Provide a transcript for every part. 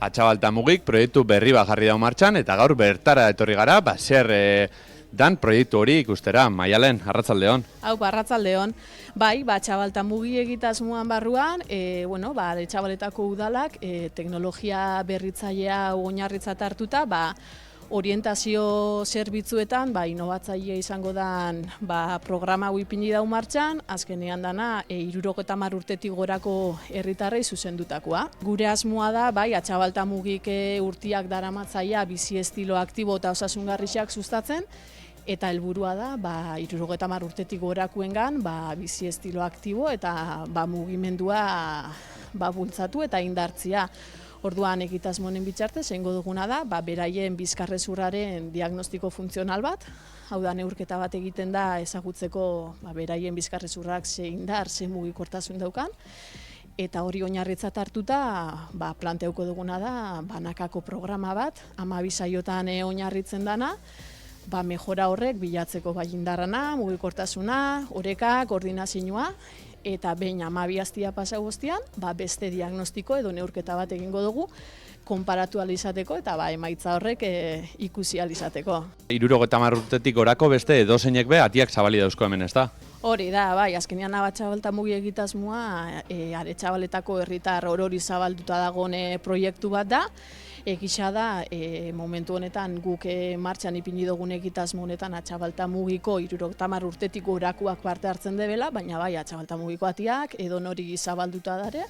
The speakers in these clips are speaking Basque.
Atxabalta Mugik proiektu berri bat jarri dau martxan, eta gaur bertara etorri gara, zer dan proiektu hori ikustera. Maialen, arratsaldeon. Hau, arratsaldeon. Bai, Atxabalta Mugi egitasmoan barruan, Atxabaletako udalak teknologia berritzailea oinarritzat hartuta, orientazio zerbitzuetan, inovatzailea izango dan programa hau ipini dau martxan, azkenean dana 70 urtetik gorako herritarrei zuzendutakoa. Gure asmoa da, Atxabalta Mugik urtiak daramatzaia bizi estilo aktibo eta osasungarriak sustatzen, eta helburua da, 70 urtetik gorakoengan bizi estilo aktibo eta mugimendua bultzatu eta indartzia. Orduan egitasmoen bitartez egingo duguna da, beraien bizkarrezurraren diagnostiko funtzional bat, hau da neurketa bat egiten da ezagutzeko beraien bizkarrezurrak ze indar, ze mugikortasun daukan, eta hori oinarritzat hartuta planteauko duguna da banakako programa bat, 12 saiotan oinarritzen dana, mejora horrek bilatzeko indarrana, mugikortasuna, oreka, koordinazioa, eta behin 12 astia pasa guztian, beste diagnostiko edo neurketa bat egingo dugu, konparatu alizateko eta emaitza horrek ikusi alizateko. 70 urtetik gorako beste edozeinek be atiak zabali dauzko hemen, ezta? Hori da, azkenean Atxabalta Mugi egitasmoa Atxabaletako herritar orori zabalduta dagoen proiektu bat da. Egisa da, momentu honetan guk martxan ipini dugun egitasmo honetan Atxabalta Mugiko 70 urtetik gorakoak parte hartzen debela, baina Atxabalta Mugiko atiak edo nori zabalduta dare.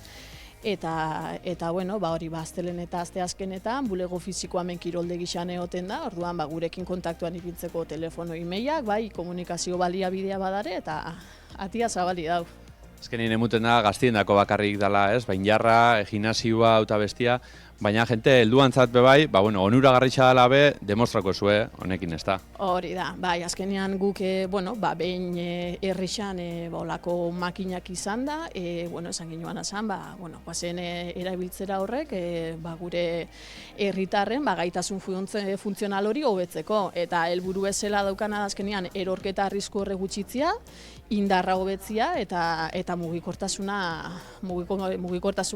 Eta hori astelen eta asteazkenetan bulego fisikoa hemen kirolde gixan egoten da, orduan gurekin kontaktuan ipintzeko telefono e-mailak, komunikazio baliabidea badare eta atia zabali dau. Azkenien emuten da gaztiendako bakarrik dela, ez? Bainjarra, gimnasioa, eta bestia, baina jente helduantzat bebai, onuragarritza dela be, demostrako zue honekin, ez da? Hori da, azkenean guk, behin herrixan olako makinak izan da, esan ginoan azan, guazen erabiltzera horrek, gure herritarren gaitasun funtzional hori hobetzeko, eta helburu bezala daukana azkenean erorketa arrisku horre gutxitzia, indarra hobetzia eta mugikortasun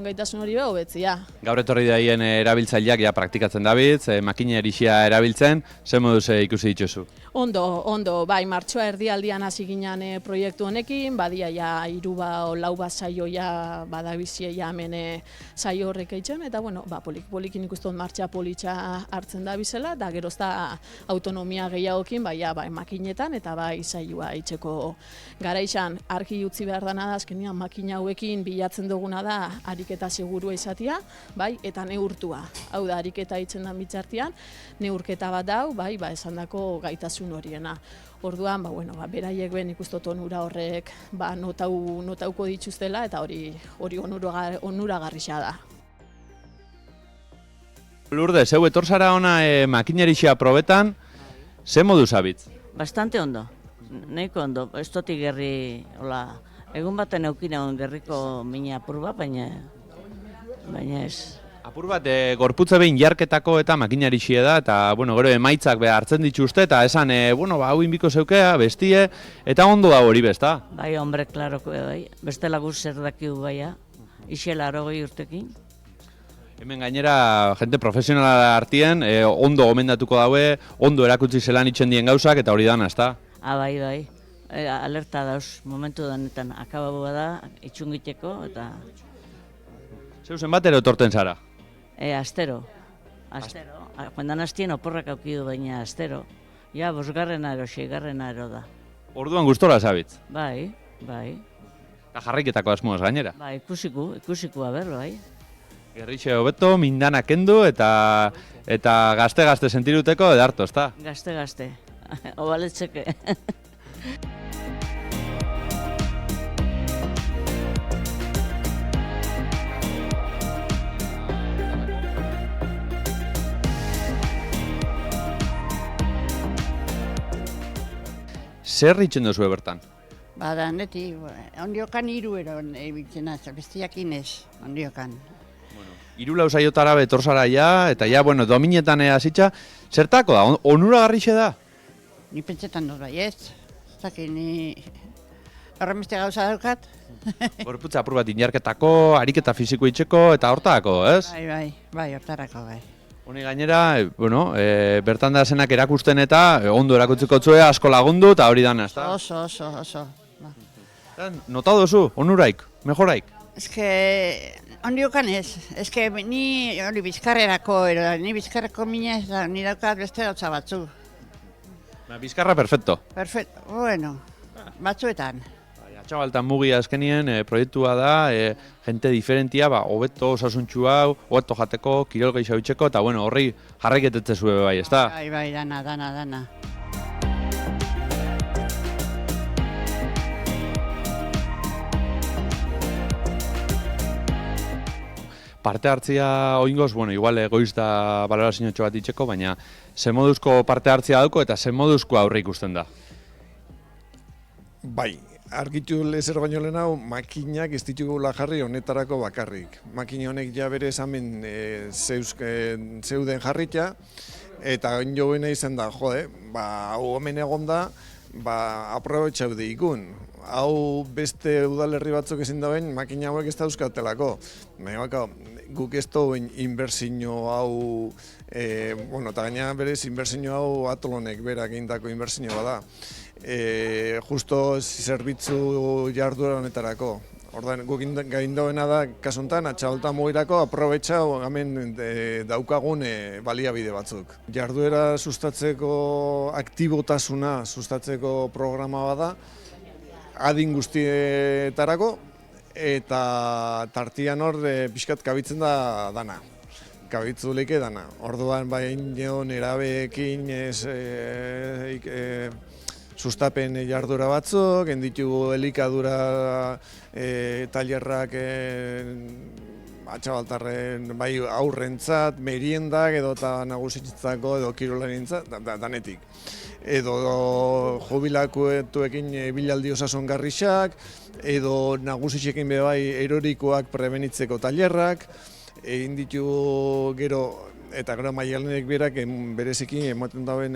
gaitasun hori hobetzia. Gaur etorri daien erabiltzaileak ja praktikatzen dabiltz, makina erixia erabiltzen, zer moduz ikusi dituzu? Ondo, martxoa erdialdian hasi ginen proiektu honekin, badia ja 3-4 saioia badabizia hemen saio horrek eitzen, eta polikin ikuston martxa politxa hartzen da bizela, da gerozta autonomia gehiagokin, makinetan eta saioa eitzeko gara izan. Argi utzi behar dana da, azkenean makina hauekin bilatzen duguna da ariketa segurua izatea, eta neurtua. Hau da, ariketa eitzen da bitzartian, neurketa bat dau, esandako gaitasun horiena. Orduan, beraiek ben ikustot onura horrek notauko dituztela, eta hori onuragarria da. Lurde, zeu etorzara ona makinerixia probetan, ze modu zabitz? Bastante ondo, nahiko ondo, ez doti gerri, egun baten eukina gerriko mina apur bat, baina ez. Apur bat, gorputze behin jarketako eta makinarixia da, eta gero emaitzak hartzen dituzte, eta esan, hau inbiko zeukea, bestie, eta ondo da hori besta. Bai, hombre, klaroko, beste lagur zer dakiu baia, isela 80 urtekin. Hemen gainera, jente profesionala artien, ondo gomendatuko daue, ondo erakutsi zelan itxen dien gauzak, eta hori dana, ezta? Bai, alerta dauz, momentu danetan, akababua da, itxungiteko, eta... Zeu zenbat ere otorten zara? Astero. Joan hastien oporrak aukidu, baina astero. Ja, 5. 6. da. Orduan gustora zabitz? Bai. Eta jarraiketako asmoaz gainera? Bai, ikusiko, bai. Gerrixe hobeto, mindana kendu eta gazte-gazte sentiruteko edarto, ezta? Gazte. Obaletzeke. Zer ritzen duzu bertan? Bada, neti, ondiokan 3 eron ebiltzen az, bestiak inez, ondiokan. 3 lausaiotara betorzara ja, eta ja, dominetan hasitza, zertako da, onuragarrixe da? Ni pentsetan dut bai ez, zaki ni Horrenbeste gauza daukat. Gorputza apur bat inarketako, ariketa fisiko itxeko eta hortako, ez? Bai, hortarako, bai. Honi gainera, bertan da zenak erakusten eta ondo erakutziko zue asko lagundu eta hori dana, ezta? Oso. Ba. Nota duzu, onuraik, mejoraik? Ez que, ondiokan ez. Ez que ni hori bizkarrerako, ni bizkarreko mina ez da, ni daukat beste gauza batzu. Bizkarra perfecto. Perfecto, bueno, batzuetan. Atxabaltan mugia eskenien proiektua da, jente diferentia, hobeto osasuntxu hau, hobeto jateko, kirol gehiago itxeko, eta bueno, horri jarraiketetze zue bai, ezta? Bai, dana. Parte hartzia oingoz, bueno, igual egoiz da balorazioetxo bat itxeko, baina ze moduzko parte hartzia dauko eta ze moduzko aurre ikusten da? Bai, argitu lezer baino lehen hau, makinak ez ditugula jarri honetarako bakarrik. Makina honek ja bere esamen zeuden jarritia, eta hain joena izan da, hau hemen egon da, aprobetxau ikun. Hau beste udalerri batzuk ezin dauen, makina hauek ez da euskatelako. Guk ez dauen inbertsio hau, eta gaina berez inbertsio hau atolonek berak egindako inbertsio bada. Justo zerbitzu jarduera honetarako. Ordan guk gaindoena da kasuntan Atxabalta mugirako aprobetxa hemen daukagun baliabide batzuk. Jarduera sustatzeko aktibotasuna sustatzeko programa bada adin guztietarako eta tartian hor pixkat kabitzen da dana. Kabitzulike dana. Orduan bain nerabeekin sustapen jardura batzuk, ditugu elikadura tailerrak Atxabaltarren bai aurrentzat, meriendak edo eta nagusitzako edo kirolarintzat, danetik. Edo jubilakuetuekin bilaldi osasungarrixak, edo nagusitzekin bai erorikoak prebenitzeko tailerrak, egin ditugu gero eta gero maialenek berak bereziki ematen dauen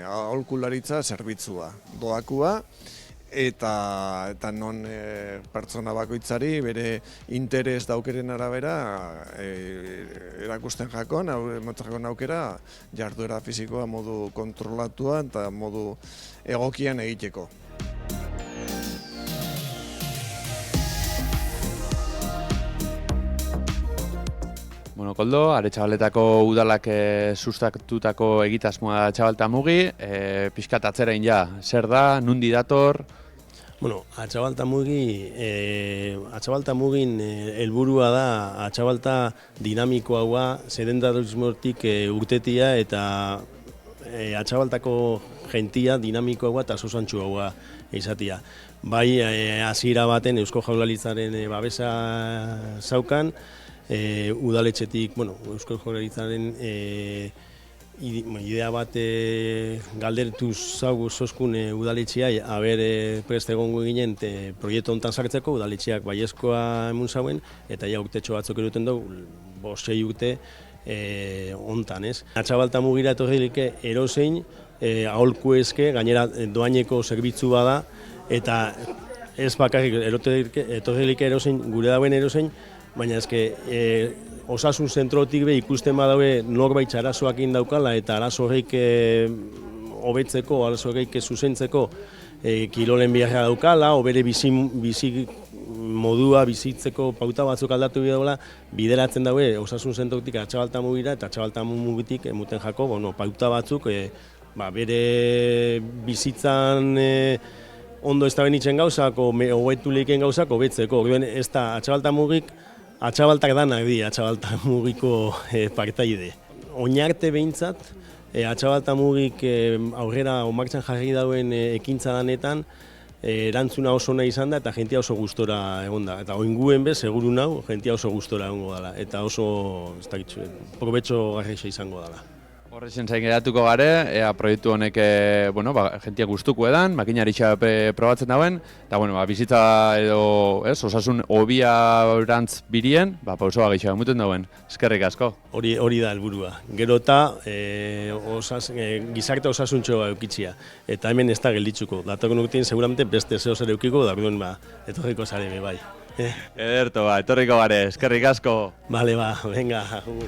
aholkularitza zerbitzua, doakua, eta non pertsona bakoitzari bere interes daukeren arabera erakusten jakon, emotzen aukera jarduera fisikoa modu kontrolatua eta modu egokian egiteko. Bueno, Koldo, Aretxabaletako udalak sustatutako egitasmoa da Atxabalta mugi, pixkat atzerain ja, zer da, nundi dator? Bueno, Atxabalta mugin helburua da Atxabalta dinamiko haua, sedentarismotik urtetia eta Atxabaltako gentia dinamiko haua eta sosantxu haua izatia. Bai, hasiera baten Eusko Jaurlaritzaren babesa zaukan, udaletxetik, Eusko Jaurlaritzaren idea bat galdertuz zaugu zoskun udaletxea, prest egongo ginen proiektu honetan sartzeko, udaletxeak baiezkoa emun zauen, eta ja urtetxo batzuk eruten dugu, 5-6 urte honetan, ez. Atxabalta mugira etorrilike erozein, aholku eske, gainera doaineko zerbitzu bada, eta ez bakarrik etorrilike erozein, gure dauen erozein, baina eske osasun zentrotik ikusten badaue norbait arazoakin daukala eta arazo horreik hobetzeko, arazo horreik zuzentzeko kirolen biharra daukala, bere bizi modua bizitzeko pauta batzuk aldatu bideola, bideratzen daue osasun zentrotik Atxabalta mugira eta Atxabalta mugitik emuten jako pauta batzuk bere bizitzan ondo ez da benitzen gauzak, hobetu liken gauzak hobetzeko. Ez da Atxabalta mugik Atxabaltak danak di, Atxabalta mugiko partaide. Oinarte behintzat, Atxabalta mugik aurrera martxan jarri dauen ekintza danetan, erantzuna oso nahi izan da eta jentia oso gustora egon da. Eta oinguen bez, seguru nau, jentia oso gustora egongo dela. Eta oso, ez dakitzu, probetxo garrixa izango dela. Horrexen zain geratuko gare, ea proiektu honek bueno, jentia gustuko edan, makinaritza probatzen dauen, eta bueno, bizitza edo osasun hobia orantz birien, pausoa gehiago emuten dauen. Eskerrik asko. Hori da helburua. Gero eta gizarte osasuntxoa eukitzia. Eta hemen ez da gelditzuko. Datako nuketin seguramente beste zeo zer eukiko, da orduan etorriko zare bai. Ederto, etorriko gare, eskerrik asko. Bale, venga, agur.